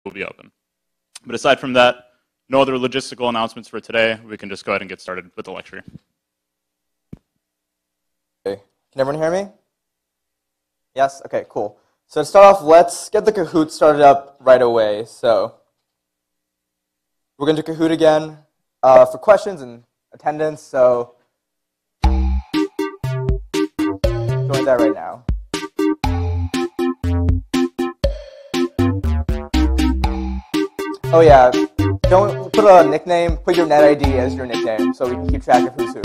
will be open. But aside from that, no other logistical announcements for today. We can just go ahead and get started with the lecture. Okay. Can everyone hear me? Yes? Okay, cool. So to start off, let's get the Kahoot started up right away. So we're going to do Kahoot again for questions and attendance. So join that right now. Oh yeah, don't put a nickname, put your net ID as your nickname so we can keep track of who's who.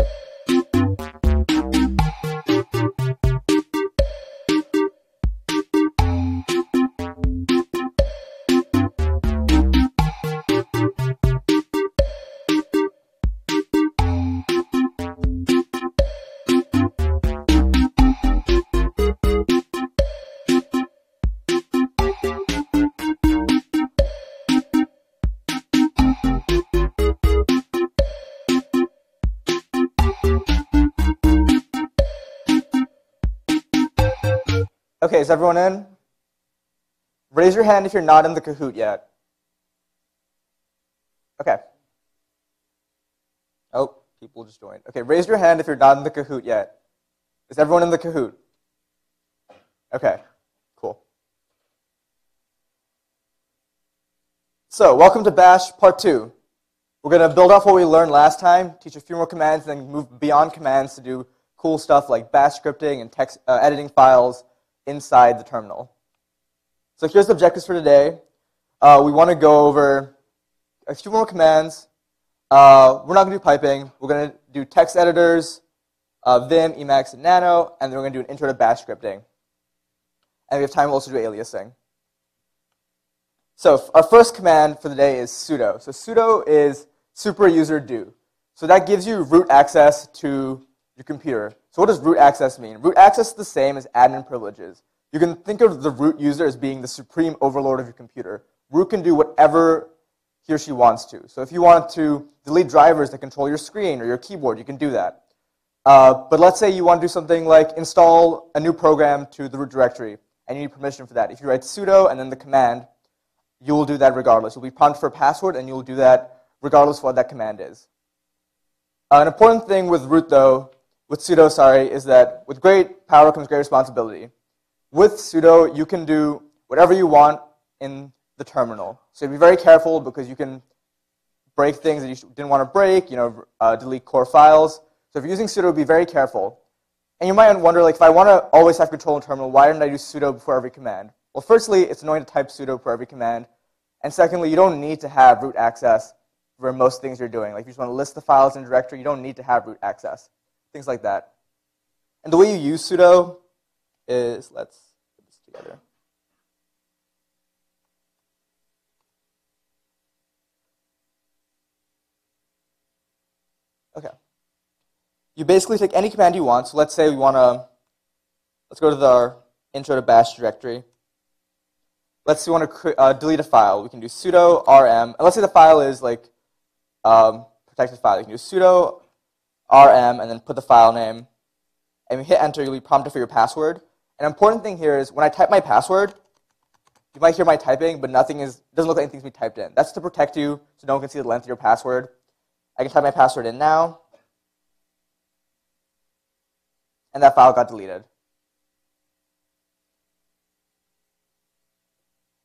Okay, is everyone in? Raise your hand if you're not in the Kahoot yet. Okay. Oh, people just joined. Okay, raise your hand if you're not in the Kahoot yet. Is everyone in the Kahoot? Okay, cool. So, welcome to Bash Part 2. We're going to build off what we learned last time, teach a few more commands, and then move beyond commands to do cool stuff like bash scripting and text editing files inside the terminal. So here's the objectives for today. We want to go over a few more commands. We're not going to do piping. We're going to do text editors, Vim, Emacs, and Nano, and then we're going to do an intro to bash scripting. And we have time also to do aliasing. So our first command for the day is sudo. So sudo is super user do. So that gives you root access to your computer. So what does root access mean? Root access is the same as admin privileges. You can think of the root user as being the supreme overlord of your computer. Root can do whatever he or she wants to. So if you want to delete drivers that control your screen or your keyboard, you can do that. But let's say you want to do something like install a new program to the root directory, and you need permission for that. If you write sudo and then the command, you will do that regardless. You'll be prompted for a password, and you'll do that regardless of what that command is. An important thing with root, though, with sudo, is that with great power comes great responsibility. With sudo, you can do whatever you want in the terminal. So be very careful because you can break things that you didn't want to break, delete core files. So if you're using sudo, be very careful. And you might wonder, like, if I want to always have control in terminal, why didn't I do sudo before every command? Well, firstly, it's annoying to type sudo for every command. And secondly, you don't need to have root access for most things you're doing. Like, if you just want to list the files in a directory, you don't need to have root access. Things like that. And the way you use sudo is, let's put this together. Okay. You basically take any command you want. So let's say we want to, let's go to our intro to bash directory. Let's say we want to delete a file. We can do sudo rm. And let's say the file is like protected file. You can do sudo rm and then put the file name. And we hit enter, you'll be prompted for your password. An important thing here is when I type my password, you might hear my typing, but doesn't look like anything's been typed in. That's to protect you so no one can see the length of your password. I can type my password in now. And that file got deleted.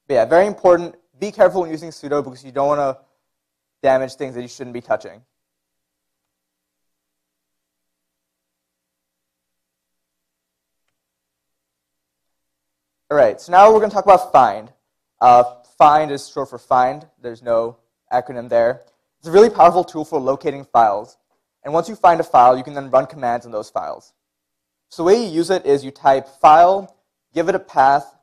But yeah, very important. Be careful when using sudo because you don't want to damage things that you shouldn't be touching. All right, so now we're going to talk about find. Find is short for find. There's no acronym there. It's a really powerful tool for locating files. And once you find a file, you can then run commands on those files. So the way you use it is you type file, give it a path,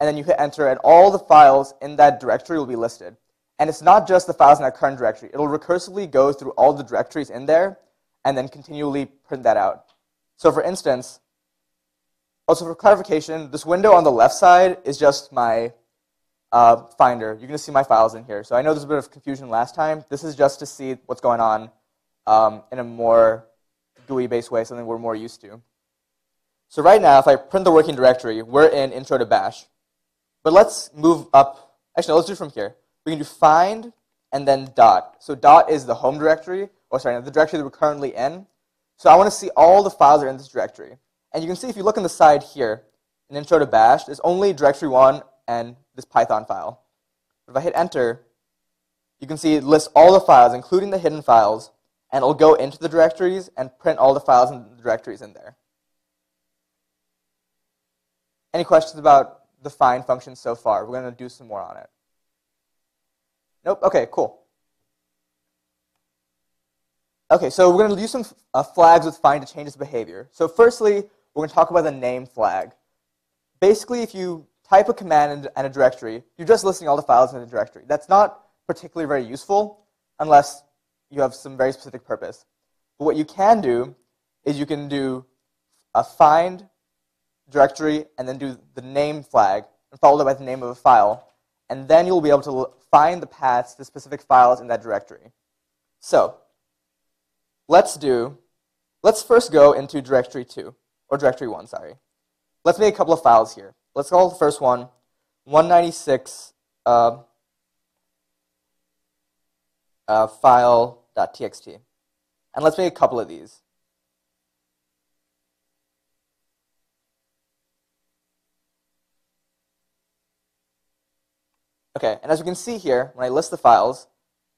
and then you hit enter, and all the files in that directory will be listed. And it's not just the files in that current directory. It'll recursively go through all the directories in there and then continually print that out. So for instance, also for clarification, this window on the left side is just my Finder. You're going to see my files in here. So I know there's a bit of confusion last time. This is just to see what's going on in a more GUI-based way, something we're more used to. So right now, if I print the working directory, we're in intro to bash. But let's move up Actually, let's do it from here. We can do find and then dot. So dot is the home directory, or sorry, the directory that we're currently in. So I want to see all the files that are in this directory. And you can see if you look on the side here, in intro to bash, there's only directory 1 and this Python file. But if I hit enter, you can see it lists all the files, including the hidden files, and it'll go into the directories and print all the files and the directories in there. Any questions about the find function so far? We're going to do some more on it. Nope? Okay, cool. Okay, so we're going to use some flags with find to change its behavior. So firstly, we're going to talk about the name flag. Basically, if you type a command in a directory, you're just listing all the files in the directory. That's not particularly very useful unless you have some very specific purpose. But what you can do is you can do a find directory and then do the name flag and follow it by the name of a file. And then you'll be able to find the paths to specific files in that directory. So let's first go into directory 2, or directory 1, sorry. Let's make a couple of files here. Let's call the first one 196 file.txt. And let's make a couple of these. Okay, and as we can see here, when I list the files,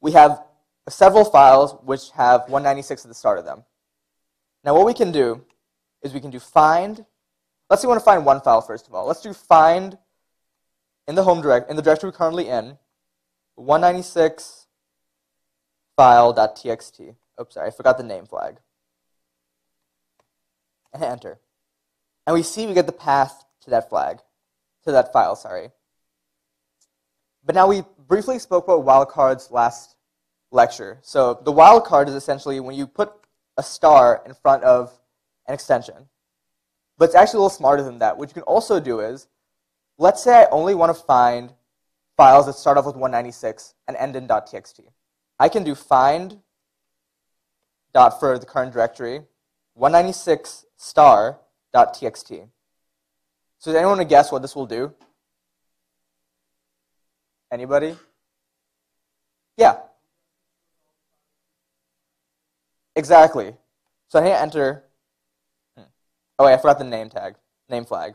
we have several files which have 196 at the start of them. Now what we can do is we can do find. Let's say we want to find one file first of all. Let's do find in the directory we're currently in, 196 file.txt. Oops, sorry, I forgot the name flag. And hit enter. And we see we get the path to that file, sorry. But now we briefly spoke about wildcards last lecture. So the wildcard is essentially when you put a star in front of an extension. But it's actually a little smarter than that. What you can also do is, let's say I only want to find files that start off with 196 and end in .txt. I can do find dot for the current directory, 196 star.txt. So does anyone want to guess what this will do? Anybody? Yeah. Exactly. So I hit enter. Oh wait, I forgot the name tag, name flag.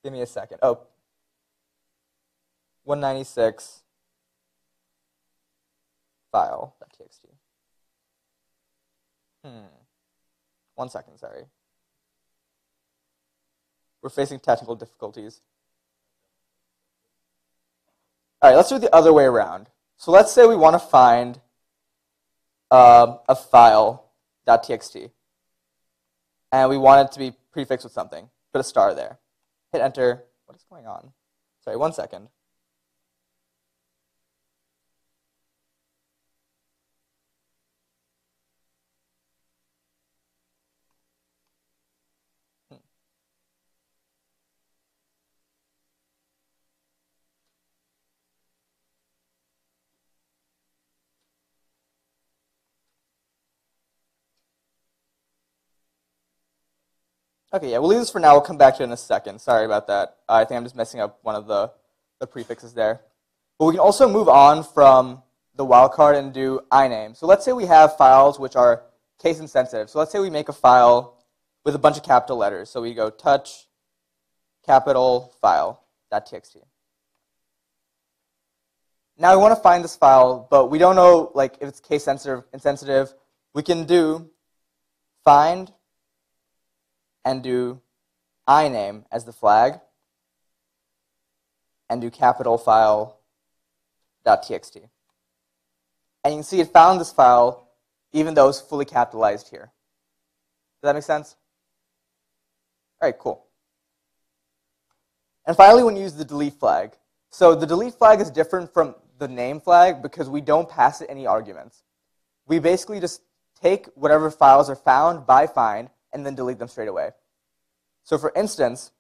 Give me a second. Oh. 196 file.txt. 1 second, sorry. We're facing technical difficulties. All right, let's do it the other way around. So let's say we want to find a file.txt, and we want it to be prefixed with something. Put a star there. Hit enter. What is going on? Sorry, 1 second. Okay, yeah, we'll leave this for now. We'll come back to it in a second. Sorry about that. I think I'm just messing up one of the prefixes there. But we can also move on from the wildcard and do iname. So let's say we have files which are case insensitive. So let's say we make a file with a bunch of capital letters. So we go touch capital file.txt. Now we want to find this file, but we don't know like if it's case sensitive, insensitive. We can do find and do iname as the flag, and do capital file.txt. And you can see it found this file even though it's fully capitalized here. Does that make sense? All right, cool. And finally, when you use the delete flag. So the delete flag is different from the name flag because we don't pass it any arguments. We basically just take whatever files are found by find and then delete them straight away. So for instance,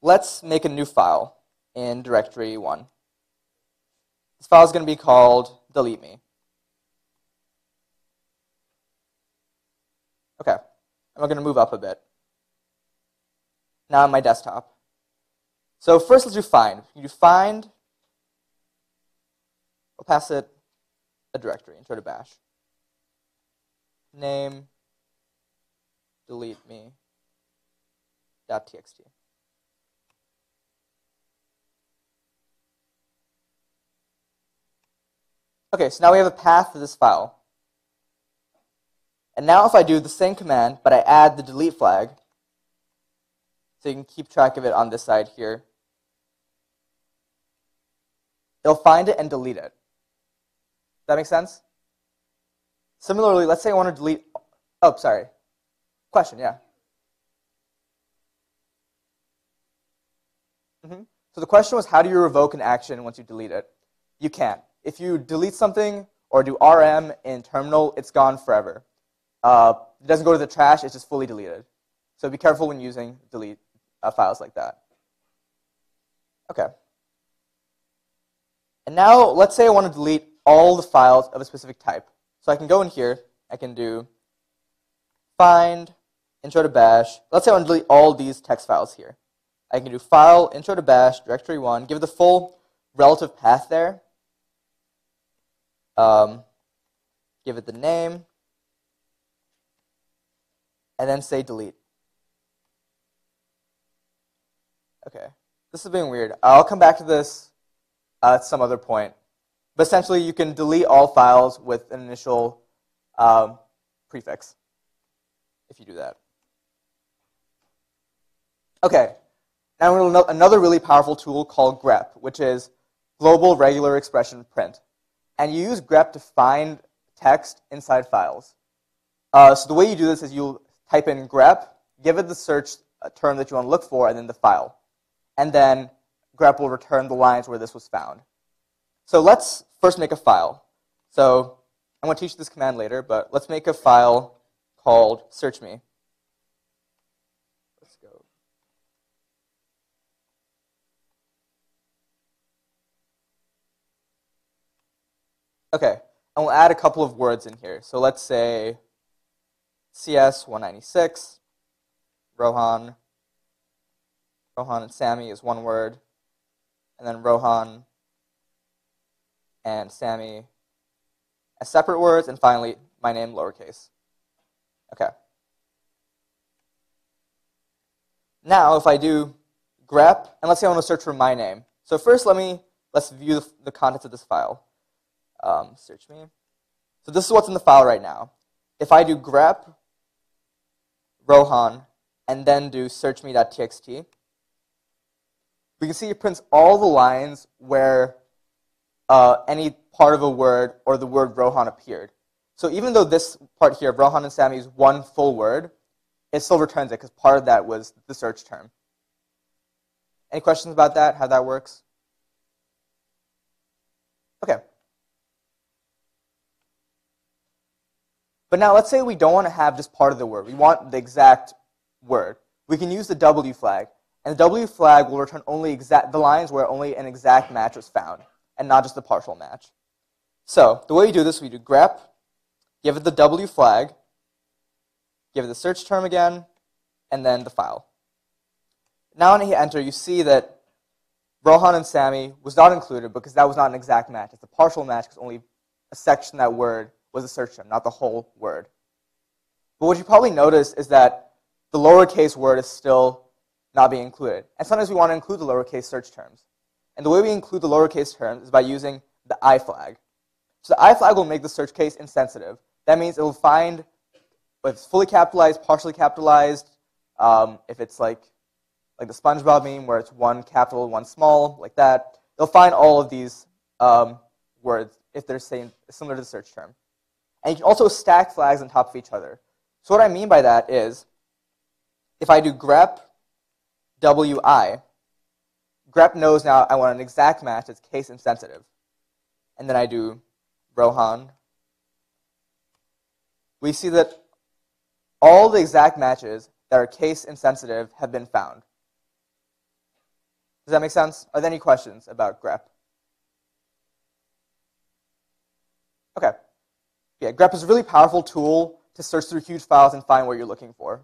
let's make a new file in directory 1. This file is going to be called delete me. Okay, and we're going to move up a bit. now on my desktop. So first let's do find. You do find, we'll pass it a directory, intro to bash. Name, delete me, .txt. Okay, so now we have a path to this file. And now if I do the same command, but I add the delete flag, so you can keep track of it on this side here, it'll find it and delete it. Does that make sense? Similarly, let's say I want to delete, oh, sorry. Question, yeah. So the question was, how do you revoke an action once you delete it? You can't. If you delete something or do rm in terminal, it's gone forever. It doesn't go to the trash, it's just fully deleted. So be careful when using delete files like that. Okay. And now let's say I want to delete all the files of a specific type. So I can go in here, I can do find, intro to bash. Let's say I want to delete all these text files here. I can do file, intro to bash, directory 1, give it the full relative path there. Give it the name, and then say delete. Okay, this is being weird. I'll come back to this at some other point. But essentially, you can delete all files with an initial prefix if you do that. Okay, now another really powerful tool called Grep, which is Global Regular Expression Print. And you use Grep to find text inside files. So the way you do this is you'll type in Grep, give it the search term that you want to look for, and then the file. And then Grep will return the lines where this was found. So let's first make a file. So I'm going to teach this command later, but let's make a file called search.me. Let's go. Okay, and we'll add a couple of words in here. So let's say CS196, Rohan. Rohan and Sami is one word. And then Rohan and Sami as separate words. And finally, my name, lowercase. Okay. Now, if I do grep, and let's say I want to search for my name. So first, let's view the contents of this file. Search me. So this is what's in the file right now. If I do grep Rohan and then do searchme.txt, we can see it prints all the lines where any part of a word or the word Rohan appeared. So even though this part here, Rohan and Sami, is one full word, it still returns it because part of that was the search term. Any questions about that, how that works? Okay. But now let's say we don't want to have just part of the word. We want the exact word. We can use the W flag. And the W flag will return only the lines where only an exact match was found, and not just a partial match. So the way we do this, we do grep, give it the W flag, give it the search term again, and then the file. Now when I hit enter, you see that Rohan and Sami was not included because that was not an exact match. It's a partial match because only a section of that word was a search term, not the whole word. But what you probably notice is that the lowercase word is still not being included. And sometimes we want to include the lowercase search terms. And the way we include the lowercase terms is by using the I flag. So the I flag will make the search case insensitive. That means it will find if it's fully capitalized, partially capitalized, if it's like the SpongeBob meme where it's one capital, one small, like that. They'll find all of these words if they're similar to the search term. And you can also stack flags on top of each other. So what I mean by that is, if I do grep WI, grep knows now I want an exact match that's case insensitive. And then I do Rohan. We see that all the exact matches that are case insensitive have been found. Does that make sense? Are there any questions about grep? Okay. Yeah, grep is a really powerful tool to search through huge files and find what you're looking for.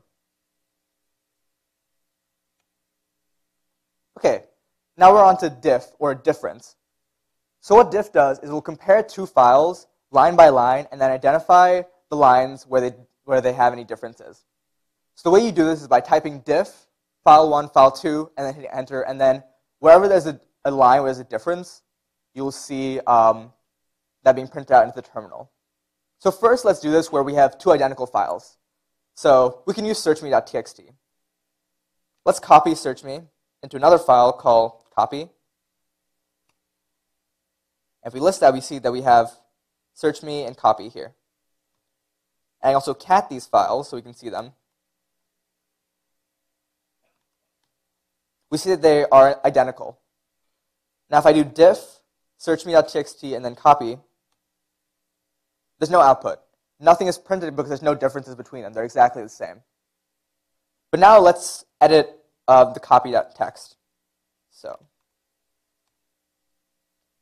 Okay, now we're on to diff, or difference. So what diff does is it will compare two files line by line and then identify the lines where they have any differences. So the way you do this is by typing diff, file 1, file 2, and then hitting enter, and then wherever there's a line where there's a difference, you'll see that being printed out into the terminal. So first, let's do this where we have two identical files. So we can use searchme.txt. Let's copy searchme into another file called copy. If we list that, we see that we have searchme and copy here. And I also cat these files so we can see them. We see that they are identical. Now if I do diff, searchme.txt, and then copy, there's no output. Nothing is printed because there's no differences between them. They're exactly the same. But now let's edit the copy.txt. So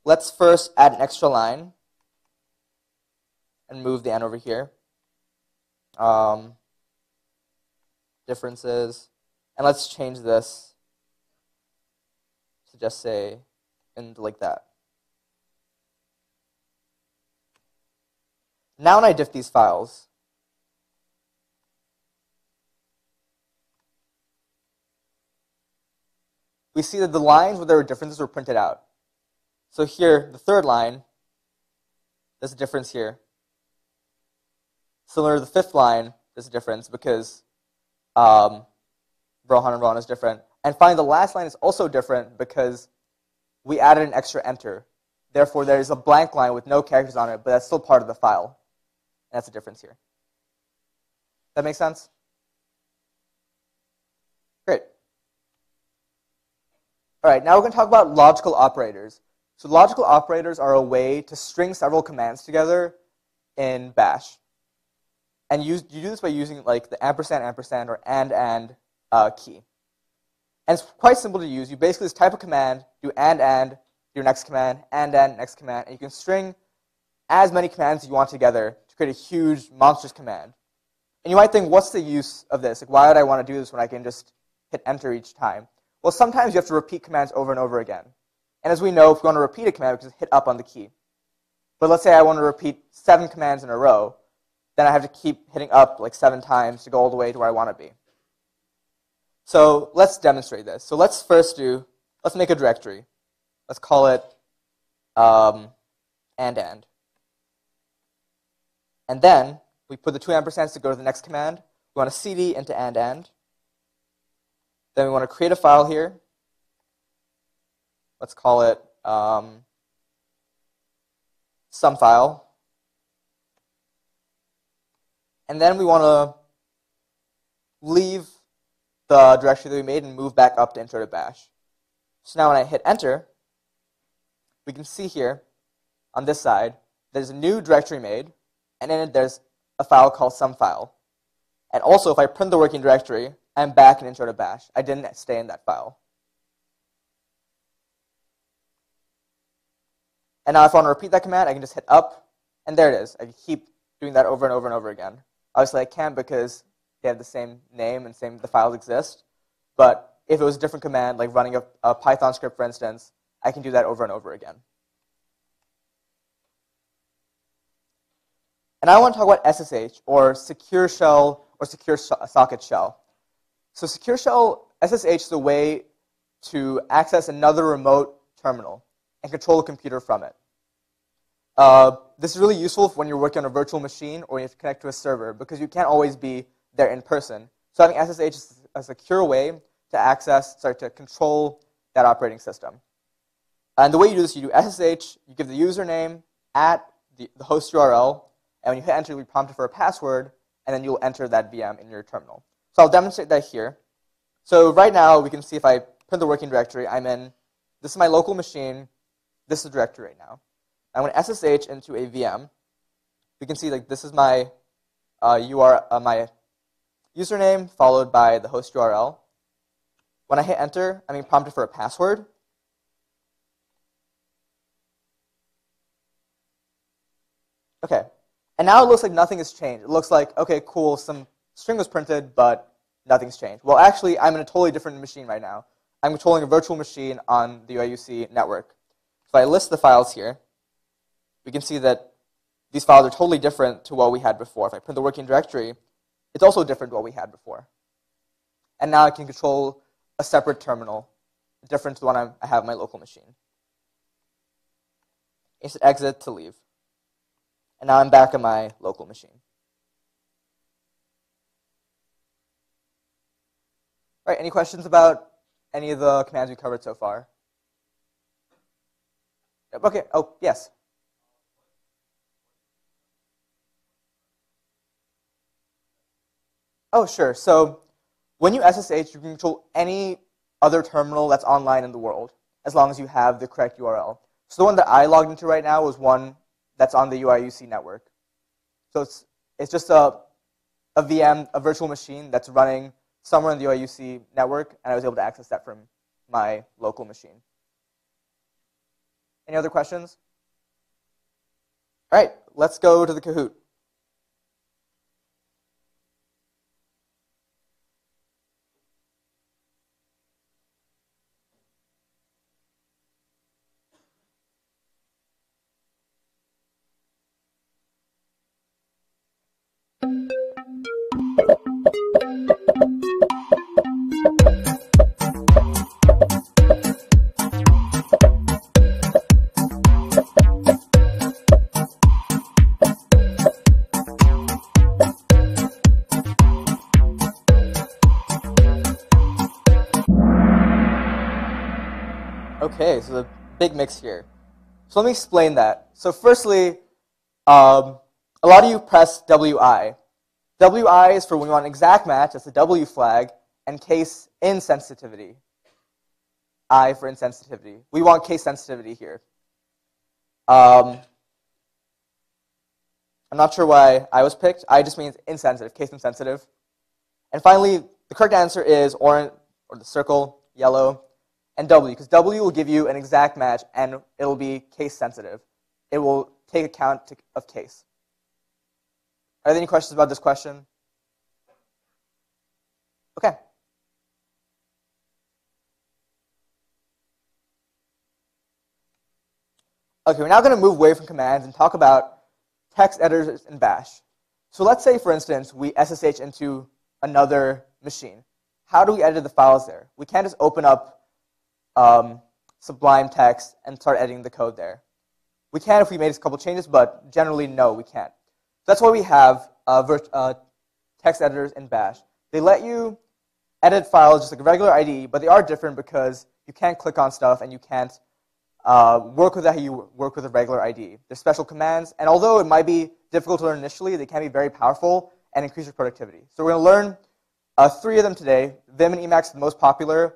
let's first add an extra line and move the n over here. Differences. And let's change this to just say, and like that. Now when I diff these files, we see that the lines where there were differences were printed out. So here, the third line, there's a difference here. Similar to the fifth line, there's a difference because Rohan and Rohan is different. And finally, the last line is also different because we added an extra enter. Therefore, there's a blank line with no characters on it, but that's still part of the file. And that's the difference here. That make sense? Great. All right, now we're going to talk about logical operators. So logical operators are a way to string several commands together in Bash. And you do this by using like the ampersand, ampersand, or and key. And it's quite simple to use. You basically just type a command, do and, do next command, and next command, and you can string as many commands as you want together to create a huge, monstrous command. And you might think, what's the use of this? Like, why would I want to do this when I can just hit enter each time? Well, sometimes you have to repeat commands over and over again. And as we know, if we want to repeat a command, we can just hit up on the key. But let's say I want to repeat 7 commands in a row, then I have to keep hitting up like 7 times to go all the way to where I want to be. So let's demonstrate this. So let's first let's make a directory. Let's call it and. And then we put the 2 ampersands to go to the next command. We want to cd into and. Then we want to create a file here. Let's call it some file. And then we want to leave the directory that we made and move back up to intro to bash. So now when I hit enter, we can see here on this side, there's a new directory made, and in it there's a file called some file. And also, if I print the working directory, I'm back in intro to bash. I didn't stay in that file. And now if I want to repeat that command, I can just hit up, and there it is. I can keep doing that over and over and over again. Obviously, I can't because they have the same name and the files exist. But if it was a different command, like running a Python script, for instance, I can do that over and over again. And I want to talk about SSH, or Secure Shell, or Secure Socket Shell. So Secure Shell, SSH is a way to access another remote terminal and control the computer from it. This is really useful when you're working on a virtual machine or you have to connect to a server because you can't always be there in person. So having SSH is a secure way to control that operating system. And the way you do this, you do SSH, you give the username at the host URL, and when you hit enter, you'll be prompted for a password, and then you'll enter that VM in your terminal. So I'll demonstrate that here. So right now, we can see if I print the working directory, this is my local machine, this is the directory right now. I'm going to SSH into a VM. We can see like this is my my username followed by the host URL. When I hit enter, I'm being prompted for a password. Okay, and now it looks like nothing has changed. It looks like, okay, cool, some string was printed, but nothing's changed. Well, actually, I'm in a totally different machine right now. I'm controlling a virtual machine on the UIUC network. If I list the files here, we can see that these files are totally different to what we had before. If I print the working directory, it's also different to what we had before. And now I can control a separate terminal, different to the one I have on my local machine. I said exit to leave. And now I'm back on my local machine. All right, any questions about any of the commands we covered so far? Okay, oh, yes. Oh, sure. So when you SSH, you can control any other terminal that's online in the world, as long as you have the correct URL. So the one that I logged into right now was one that's on the UIUC network. So it's just a VM, a virtual machine that's running somewhere in the UIUC network, and I was able to access that from my local machine. Any other questions? All right, let's go to the Kahoot. Okay, so the big mix here. So let me explain that. So firstly, a lot of you press WI. WI is for when you want an exact match, that's the W flag, and case insensitivity. I for insensitivity. We want case sensitivity here. I'm not sure why I was picked. I just means insensitive, case insensitive. And finally, the correct answer is orange, or the circle, yellow, and W, because W will give you an exact match, and it will be case sensitive. It will take account of case. Are there any questions about this question? Okay. Okay, we're now going to move away from commands and talk about text editors in Bash. So let's say, for instance, we SSH into another machine. How do we edit the files there? We can't just open up Sublime Text and start editing the code there. We can if we made a couple changes, but generally, no, we can't. That's why we have text editors in Bash. They let you edit files just like a regular IDE, but they are different because you can't click on stuff and you can't work with it how you work with a regular IDE. There's special commands, and although it might be difficult to learn initially, they can be very powerful and increase your productivity. So we're going to learn 3 of them today. Vim and Emacs are the most popular,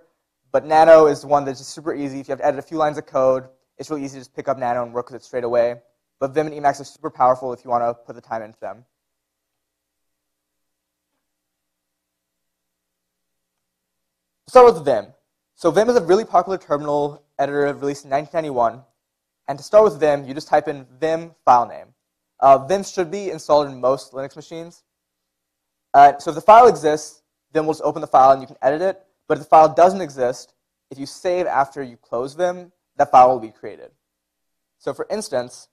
but Nano is the one that's just super easy. If you have to edit a few lines of code, it's really easy to just pick up Nano and work with it straight away. But Vim and Emacs are super powerful if you want to put the time into them. Let's start with Vim. So Vim is a really popular terminal editor released in 1991. And to start with Vim, you just type in Vim file name. Vim should be installed in most Linux machines. So if the file exists, Vim will just open the file and you can edit it. But if the file doesn't exist, if you save after you close Vim, that file will be created. So for instance,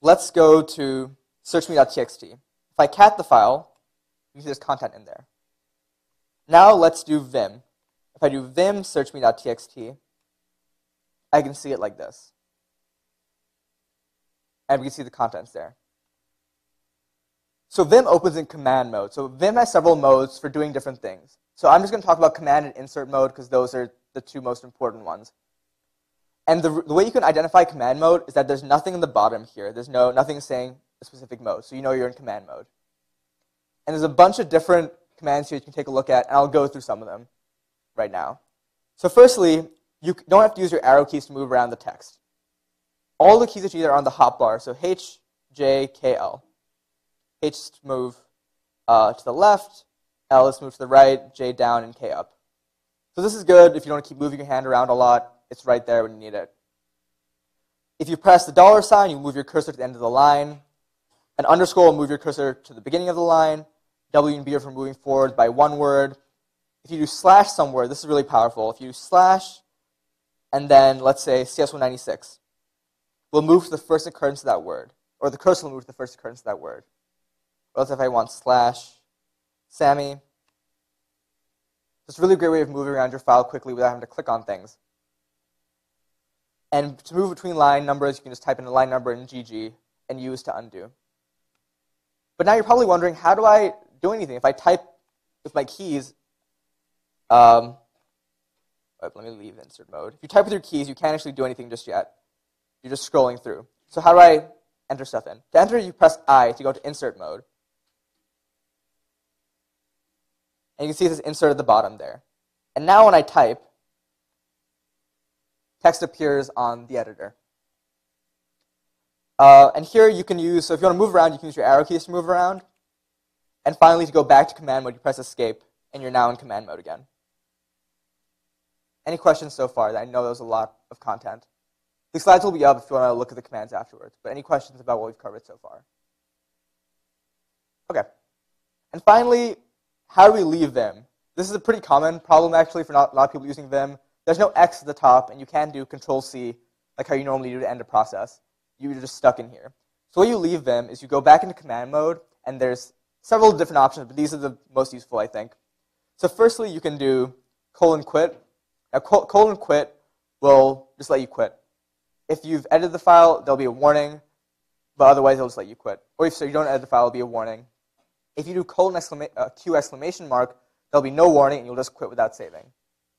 let's go to searchme.txt. If I cat the file, you can see there's content in there. Now let's do Vim. If I do Vim searchme.txt, I can see it like this. And we can see the contents there. So Vim opens in command mode. So Vim has several modes for doing different things. So I'm just going to talk about command and insert mode because those are the 2 most important ones. And the way you can identify command mode is that there's nothing in the bottom here. There's nothing saying a specific mode. So you know you're in command mode. And there's a bunch of different commands here you can take a look at, and I'll go through some of them right now. So firstly, you don't have to use your arrow keys to move around the text. All the keys that you need are on the hotbar. So H, J, K, L. H is to move to the left, L is to move to the right, J down, and K up. So this is good if you don't want to keep moving your hand around a lot. It's right there when you need it. If you press the $, you move your cursor to the end of the line. An underscore will move your cursor to the beginning of the line. W and B are for moving forward by one word. If you do slash somewhere, this is really powerful. If you do slash and then let's say CS196, we'll move to the first occurrence of that word, or the cursor will move to the first occurrence of that word. Or else if I want slash Sami, it's a really great way of moving around your file quickly without having to click on things. And to move between line numbers, you can just type in a line number in GG and use to undo. But now you're probably wondering, how do I do anything? If I type with my keys, let me leave insert mode. If you type with your keys, you can't actually do anything just yet. You're just scrolling through. So how do I enter stuff in? To enter, you press I to go to insert mode. And you can see this insert at the bottom there. And now when I type, text appears on the editor. And here you can use, so if you want to move around, you can use your arrow keys to move around. And finally, to go back to command mode, you press escape, and you're now in command mode again. Any questions so far? I know there was a lot of content. The slides will be up if you want to look at the commands afterwards. But any questions about what we've covered so far? OK. And finally, how do we leave Vim? This is a pretty common problem, actually, for a lot of people using Vim. There's no X at the top, and you can do Control-C, like how you normally do to end a process. You're just stuck in here. So what you leave Vim is you go back into command mode, and there's several different options, but these are the most useful, I think. So firstly, you can do :quit. Now, :quit will just let you quit. If you've edited the file, there'll be a warning, but otherwise, it'll just let you quit. Or if you don't edit the file, it'll be a warning. If you do :Q exclamation mark, there'll be no warning, and you'll just quit without saving.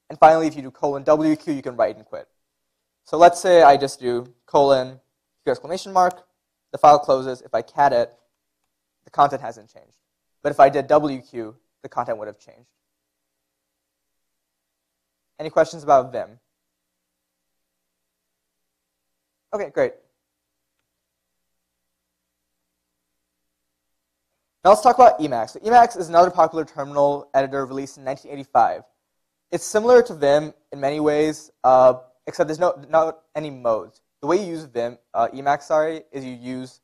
And finally, if you do :WQ, you can write and quit. So let's say I just do :Q exclamation mark, the file closes. If I cat it, the content hasn't changed. But if I did WQ, the content would have changed. Any questions about Vim? OK, great. Now let's talk about Emacs. So Emacs is another popular terminal editor released in 1985. It's similar to Vim in many ways, except there's not any modes. The way you use Emacs, is you use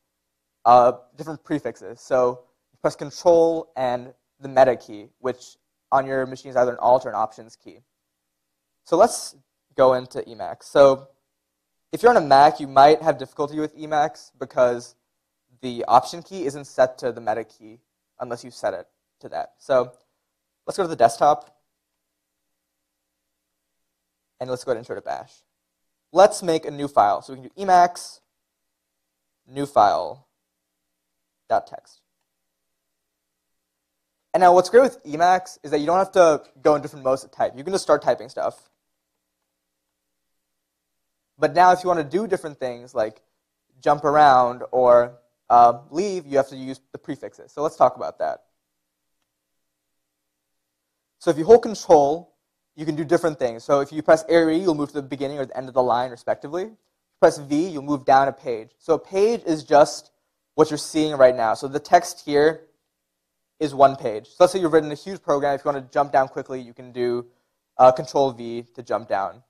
different prefixes. So you press Control and the meta key, which on your machine is either an Alt or an Options key. So let's go into Emacs. So if you're on a Mac, you might have difficulty with Emacs because the Option key isn't set to the meta key unless you set it to that. So let's go to the desktop. And let's go ahead and insert a bash. Let's make a new file. So we can do Emacs, new file, .text. And now what's great with Emacs is that you don't have to go in different modes to type. You can just start typing stuff. But now if you want to do different things like jump around or leave, you have to use the prefixes. So let's talk about that. So if you hold Control, you can do different things. So if you press ARE, you'll move to the beginning or the end of the line, respectively. If you press V, you'll move down a page. So a page is just what you're seeing right now. So the text here is one page. So let's say you've written a huge program. If you want to jump down quickly, you can do Control V to jump down.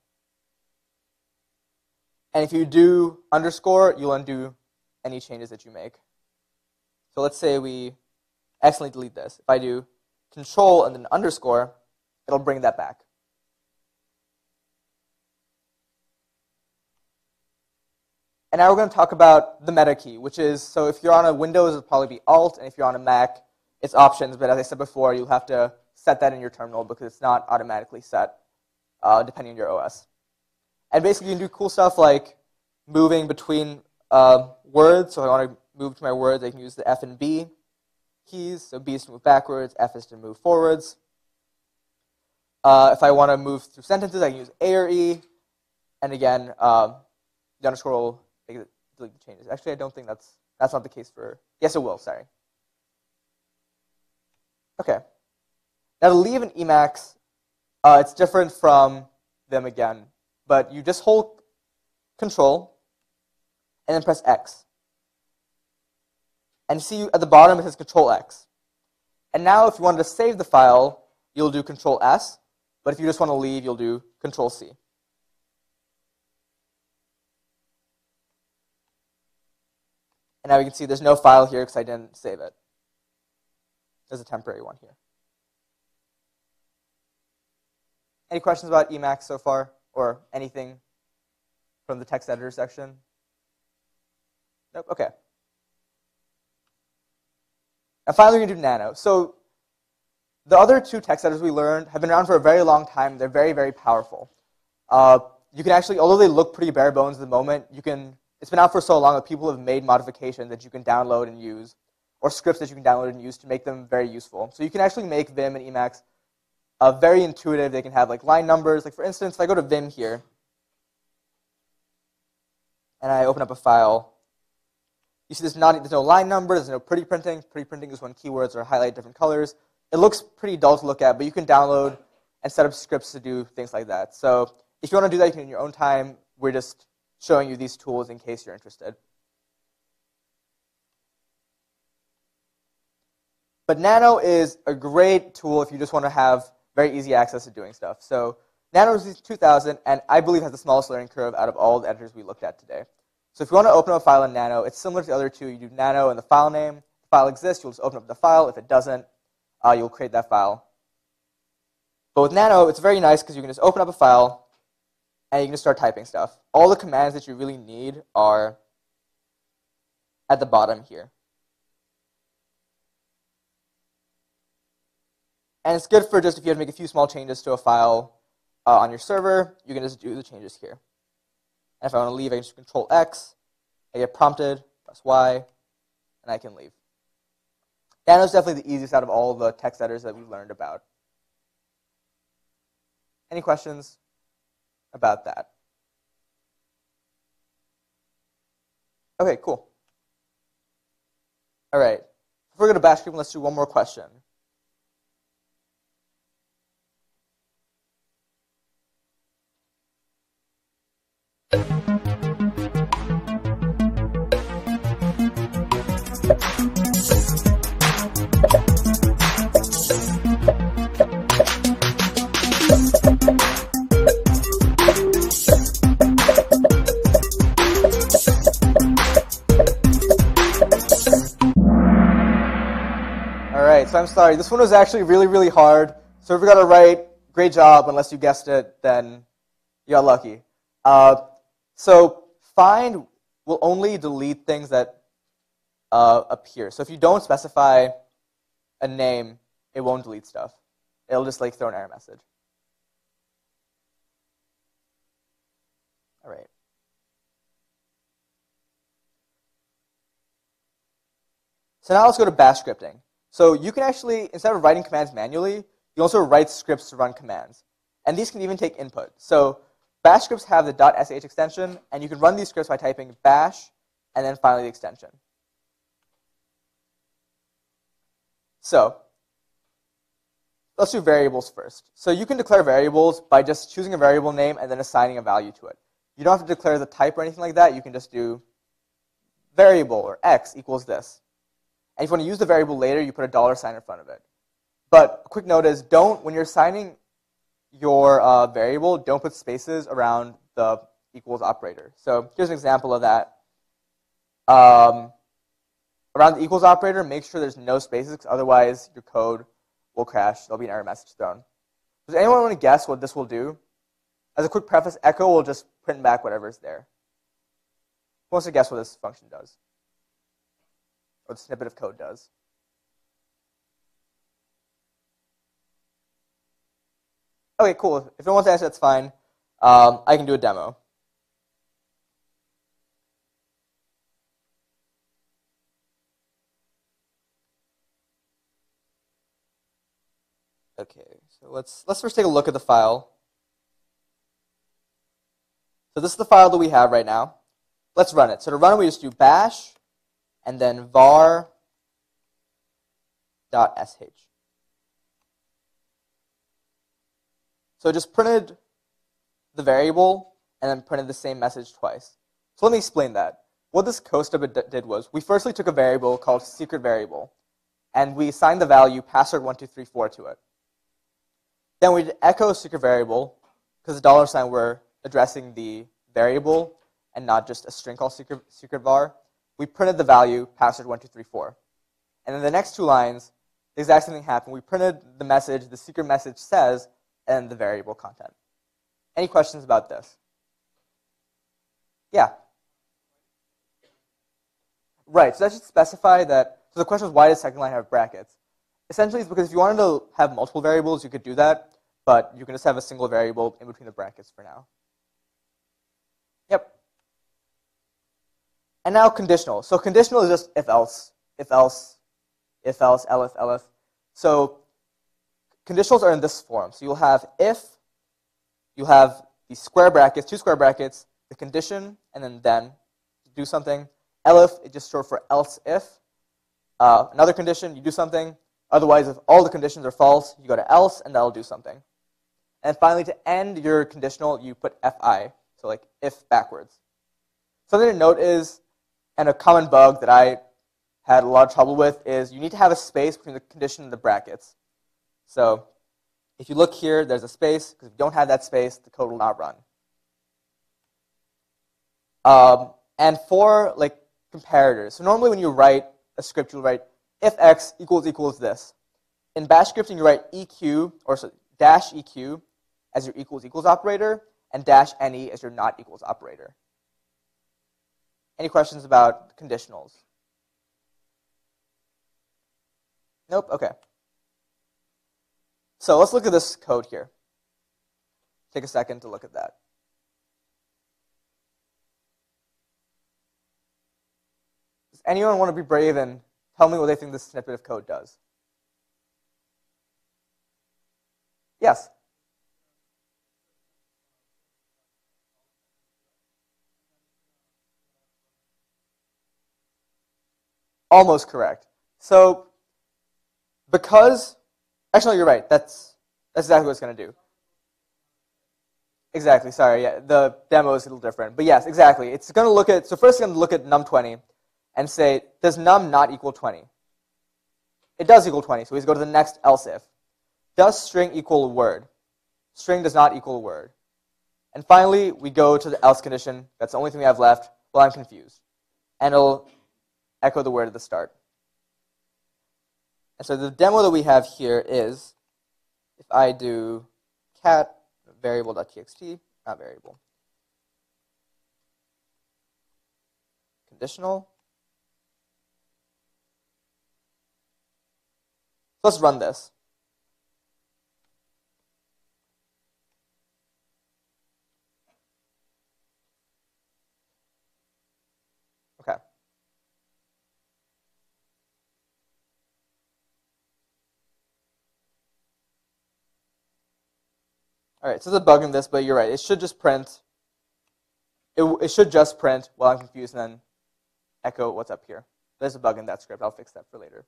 And if you do underscore, you'll undo any changes that you make. So let's say we accidentally delete this. If I do Control and then underscore, it'll bring that back. And now we're going to talk about the meta key, which is, so if you're on a Windows, it'll probably be Alt, and if you're on a Mac, it's Options. But as I said before, you'll have to set that in your terminal because it's not automatically set depending on your OS. And basically, you can do cool stuff like moving between words. So if I want to move to my words, I can use the F and B keys. So B is to move backwards, F is to move forwards. If I want to move through sentences, I can use A or E. And again, the underscore will delete the changes. Actually, I don't think that's not the case for, yes, it will, sorry. OK. Now to leave an Emacs, it's different from Vim again. But you just hold Control and then press X. And see at the bottom it says Control X. And now if you wanted to save the file, you'll do Control S. But if you just want to leave, you'll do Control C. And now you can see there's no file here because I didn't save it. There's a temporary one here. Any questions about Emacs so far, or anything from the text editor section? Nope, okay. And finally, we're going to do Nano. So the other two text editors we learned have been around for a very long time. They're very, very powerful. You can actually, although they look pretty bare bones at the moment, it's been out for so long that people have made modifications that you can download and use, or scripts that you can download and use to make them very useful. So you can actually make Vim and Emacs very intuitive. They can have like line numbers. Like for instance, if I go to Vim here, and I open up a file, you see there's no line number, there's no pretty printing. Pretty printing is when keywords are highlighted different colors. It looks pretty dull to look at, but you can download and set up scripts to do things like that. So if you want to do that, you can in your own time. We're just showing you these tools in case you're interested. But Nano is a great tool if you just want to have very easy access to doing stuff. So Nano is 2000, and I believe has the smallest learning curve out of all the editors we looked at today. So if you want to open up a file in Nano, it's similar to the other two. You do Nano and the file name. If the file exists, you'll just open up the file. If it doesn't, you'll create that file. But with Nano, it's very nice because you can just open up a file, and you can just start typing stuff. All the commands that you really need are at the bottom here. And it's good for just if you have to make a few small changes to a file on your server, you can just do the changes here. And if I want to leave, I can just Control X, I get prompted, press Y, and I can leave. Nano is definitely the easiest out of all the text editors that we've learned about. Any questions about that? Okay, cool. All right. If we're going to bash script, let's do one more question. So I'm sorry, this one was actually really, really hard. So if we got it right, great job. Unless you guessed it, then you got lucky. So find will only delete things that appear. So if you don't specify a name, it won't delete stuff. It'll just like throw an error message. All right. So now let's go to bash scripting. So you can actually, instead of writing commands manually, you can also write scripts to run commands. And these can even take input. So bash scripts have the .sh extension, and you can run these scripts by typing bash and then finally the extension. So let's do variables first. So you can declare variables by just choosing a variable name and then assigning a value to it. You don't have to declare the type or anything like that. You can just do variable or x equals this. And if you want to use the variable later, you put a $sign in front of it. But a quick note is, when you're assigning your variable, don't put spaces around the equals operator. So here's an example of that. Around the equals operator, make sure there's no spaces, because otherwise your code will crash. There'll be an error message thrown. Does anyone want to guess what this will do? As a quick preface, echo will just print back whatever's there. Who wants to guess what this function does? Or the snippet of code does? Okay, cool. If no one wants to answer, that's fine. I can do a demo. Okay, so let's first take a look at the file. So this is the file that we have right now. Let's run it. So to run it, we just do bash and then var.sh. So it just printed the variable and then printed the same message twice. So let me explain that. What this costub did was, we firstly took a variable called secret variable, and we assigned the value password1234 to it. Then we did echo secret variable, because the $sign we're addressing the variable and not just a string called secret var. We printed the value password1234. And then the next two lines, the exact same thing happened. We printed the message, the secret message says, and the variable content. Any questions about this? Yeah. Right, so that should specify that. So the question was, why does second line have brackets? Essentially, it's because if you wanted to have multiple variables, you could do that, but you can just have a single variable in between the brackets for now. Yep. And now conditional. So conditional is just if else, if else, if else, elif, elif. So conditionals are in this form. So you'll have if, you'll have these square brackets, two square brackets, the condition, and then do something. Elif is just short for else if. Another condition, you do something. Otherwise, if all the conditions are false, you go to else, and that'll do something. And finally, to end your conditional, you put fi, so like if backwards. Something to note is, and a common bug that I had a lot of trouble with, is you need to have a space between the condition and the brackets. So if you look here, there's a space, because if you don't have that space, the code will not run. And for like comparators, so normally when you write a script, you'll write if x equals this. In bash scripting, you write eq, or so, dash eq as your equals operator, and dash ne as your not equals operator. Any questions about conditionals? Nope? Okay. So let's look at this code here. Take a second to look at that. Does anyone want to be brave and tell me what they think this snippet of code does? Yes? Almost correct. So, because, actually, no, you're right. That's exactly what it's going to do. Exactly, sorry, yeah, the demo is a little different. But yes, exactly. It's going to look at, so first it's going to look at num20 and say, does num not equal 20? It does equal 20, so we just go to the next else if. Does string equal a word? String does not equal a word. And finally, we go to the else condition. That's the only thing we have left. Well, I'm confused. And it'll echo the word at the start. And so the demo that we have here is, if I do cat variable.txt, not variable, conditional. So let's run this. Okay. All right, so there's a bug in this, but you're right. It should just print. It should just print while I'm confused and then echo what's up here. There's a bug in that script. I'll fix that for later.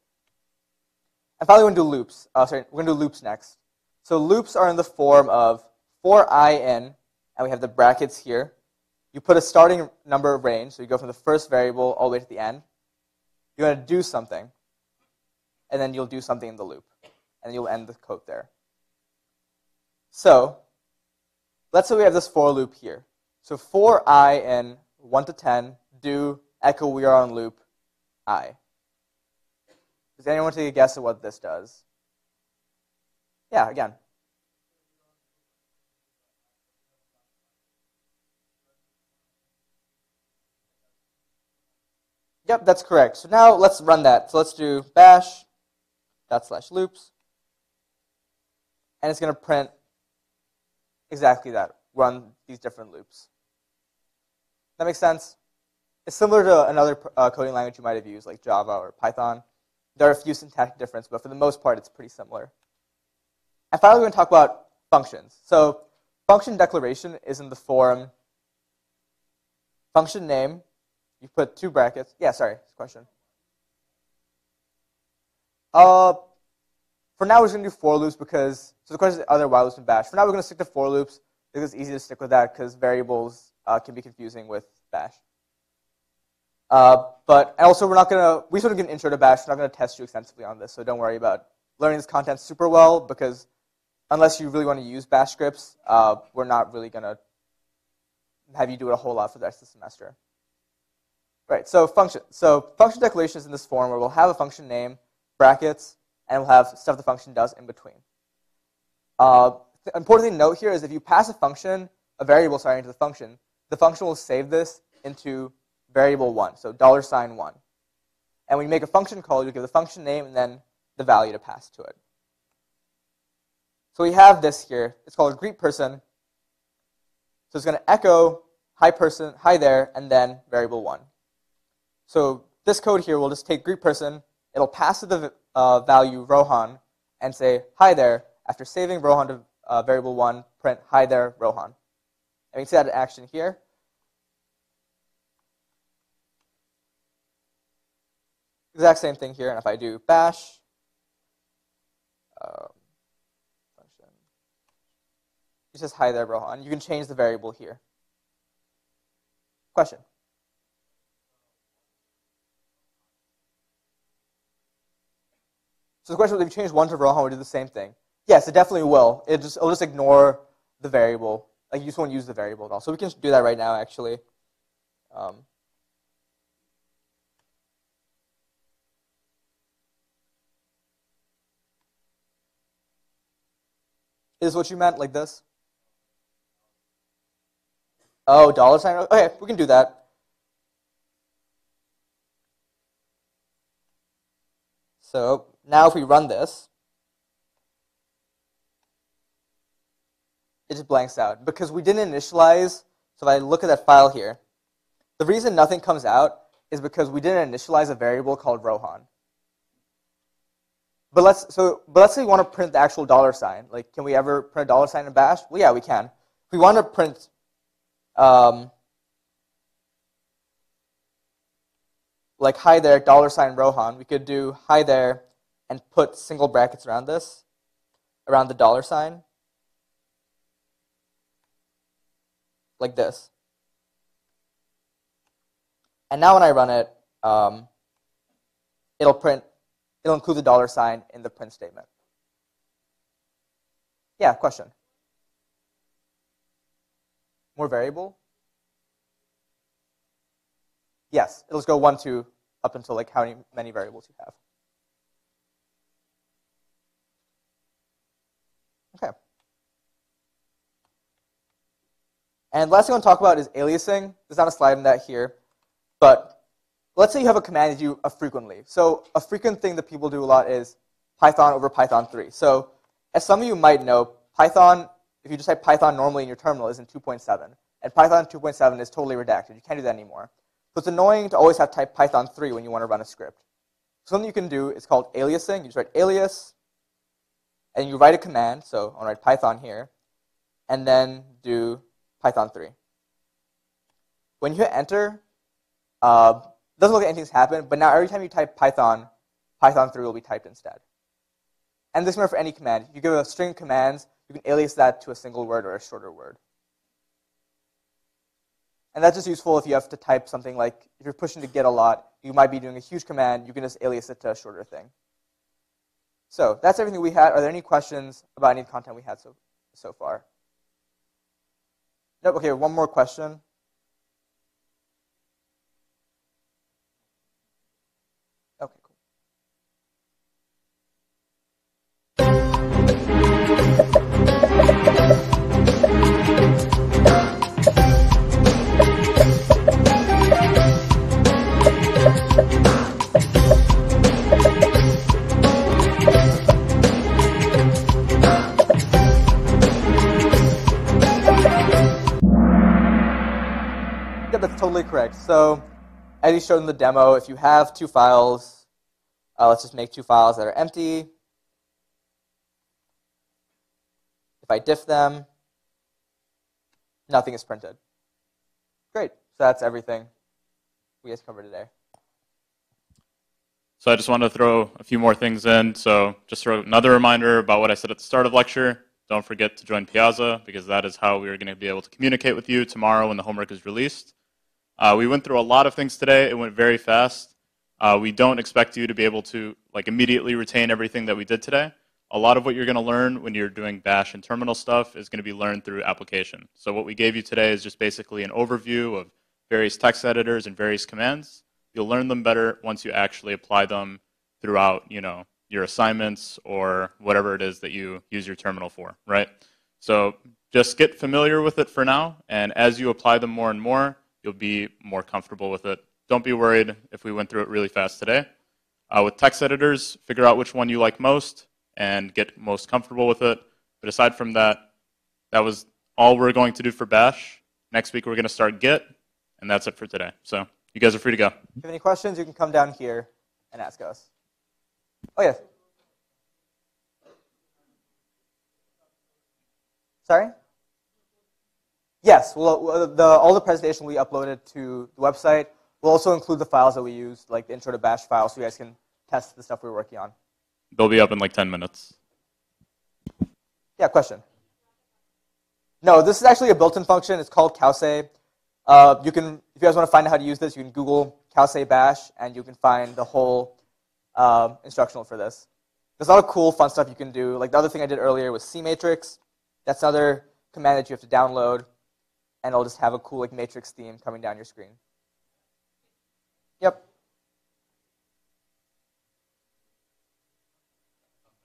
And finally, we're going to do loops. We're going to do loops next. So loops are in the form of for I in, and we have the brackets here. You put a starting number range, so you go from the first variable all the way to the end. You're going to do something, and then you'll do something in the loop, and you'll end the code there. So let's say we have this for loop here. So for I in 1 to 10, do echo we are on loop I. Does anyone take a guess at what this does? Yeah, again. Yep, that's correct. So now let's run that. So let's do bash /loops. And it's going to print exactly that. Run these different loops. That makes sense? It's similar to another coding language you might have used, like Java or Python. There are a few syntactic differences, but for the most part, it's pretty similar. And finally, we're going to talk about functions. So function declaration is in the form function name. You put two brackets. Yeah, sorry, question. For now, we're just going to do for loops because, so the question is, are there while loops in bash? For now, we're going to stick to for loops because it's easy to stick with that because variables can be confusing with bash. But also, we sort of get an intro to bash. We're not going to test you extensively on this, so don't worry about learning this content super well because unless you really want to use bash scripts, we're not really going to have you do it a whole lot for the rest of the semester. Right, so function declaration is in this form where we'll have a function name, brackets, and we'll have stuff the function does in between. The important thing to note here is if you pass a variable, into the function will save this into variable 1, so $1. And when you make a function call, you give the function name and then the value to pass to it. So we have this here. It's called greet person. So it's going to echo hi person, hi there, and then variable 1. So this code here will just take greet person. It'll pass to the value Rohan and say hi there. After saving Rohan to variable 1, print hi there, Rohan. And we can see that in action here. Exact same thing here. And if I do bash, function, it says hi there, Rohan. You can change the variable here. Question? So the question was, if you change 1 to Rohan, would it do the same thing? Yes, it definitely will. It'll just ignore the variable. Like, you just won't use the variable at all. So we can do that right now, actually. Is what you meant, like this? Oh, $? Okay, we can do that. So now if we run this, it just blanks out because we didn't initialize. So if I look at that file here, the reason nothing comes out is because we didn't initialize a variable called Rohan. But let's say we want to print the actual $. Like, can we ever print a $? In bash? Well, yeah, we can. If we want to print like hi there, $Rohan, we could do hi there and put single brackets around this, around the $, like this. And now when I run it, it'll include the $, in the print statement. Yeah, question? More variable? Yes, it'll just go 1, 2, up until like how many variables you have. Okay. And last thing I want to talk about is aliasing. There's not a slide in that here, but let's say you have a command that you do frequently. So a frequent thing that people do a lot is Python over Python 3. So as some of you might know, Python, if you just type Python normally in your terminal, is in 2.7. And Python 2.7 is totally redacted. You can't do that anymore. So it's annoying to always have to type Python 3 when you want to run a script. Something you can do is called aliasing. You just write alias, and you write a command. So I'll write Python here, and then do Python 3. When you hit enter, it doesn't look like anything's happened, but now every time you type Python, Python 3 will be typed instead. And this is for any command. If you give a string of commands, you can alias that to a single word or a shorter word. And that's just useful if you have to type something like, if you're pushing to Git a lot, you might be doing a huge command, you can just alias it to a shorter thing. So that's everything we had. Are there any questions about any content we had so far? Nope, okay, one more question. Okay, cool. Yeah, that's totally correct. So as you showed in the demo, if you have two files, let's just make two files that are empty. If I diff them, nothing is printed. Great. So that's everything we guys covered today. So I just wanted to throw a few more things in. So just throw another reminder about what I said at the start of lecture. Don't forget to join Piazza, because that is how we are going to be able to communicate with you tomorrow when the homework is released. We went through a lot of things today. It went very fast. We don't expect you to be able to immediately retain everything that we did today. A lot of what you're going to learn when you're doing bash and terminal stuff is going to be learned through application. So what we gave you today is just basically an overview of various text editors and various commands. You'll learn them better once you actually apply them throughout, your assignments or whatever it is that you use your terminal for, right? So just get familiar with it for now, and as you apply them more and more, you'll be more comfortable with it. Don't be worried if we went through it really fast today. With text editors, figure out which one you like most and get most comfortable with it. But aside from that, that was all we're going to do for Bash. Next week, we're going to start Git, and that's it for today. So you guys are free to go. If you have any questions, you can come down here and ask us. Oh, yes. Sorry? Yes, all the presentation will be uploaded to the website. We'll also include the files that we used, like the intro to Bash file, so you guys can test the stuff we're working on. They'll be up in like 10 minutes. Yeah, question? No, this is actually a built-in function. It's called cowsay. If you guys want to find out how to use this, you can Google cowsay bash, and you can find the whole instructional for this. There's a lot of cool, fun stuff you can do. Like the other thing I did earlier was cmatrix. That's another command that you have to download, and it'll just have a cool like matrix theme coming down your screen. Yep.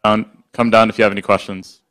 Come down if you have any questions.